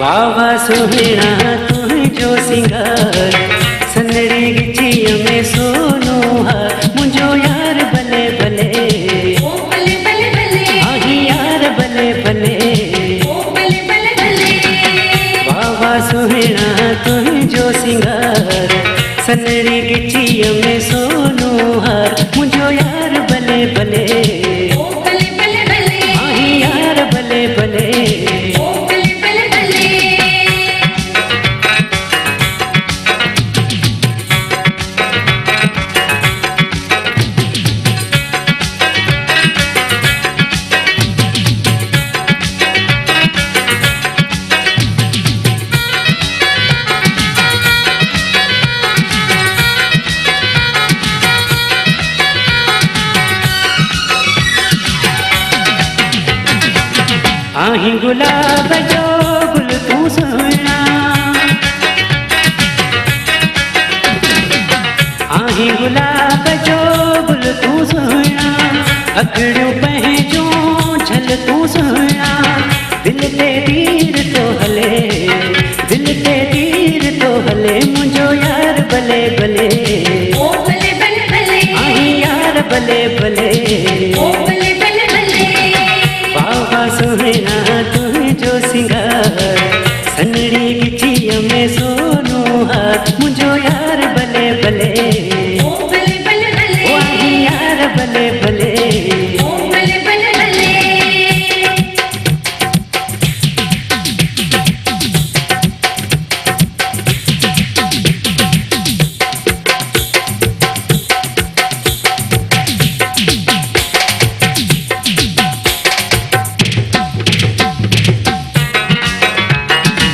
बाबा सुहिणा तुंहिंजो सिंगार सनड़ी गिचीअ में सोनो हार मुंहिंजो यार भले भले ओ भले भले भले आही यार भले भले ओ भले भले भले बाबा सुहिणा तुंहिंजो सिंगार सनड़ी गिचीअ में सोनो हार मुंहिंजो यार भले भले ओ भले भले भले आही यार भले भले ओ भले भले भले आही गुलाब जो गुल तू सुहिणा आही गुलाब जो गुल तू सुहिणा अखड़ियूं पंहिंजूं झल तू सुहिणा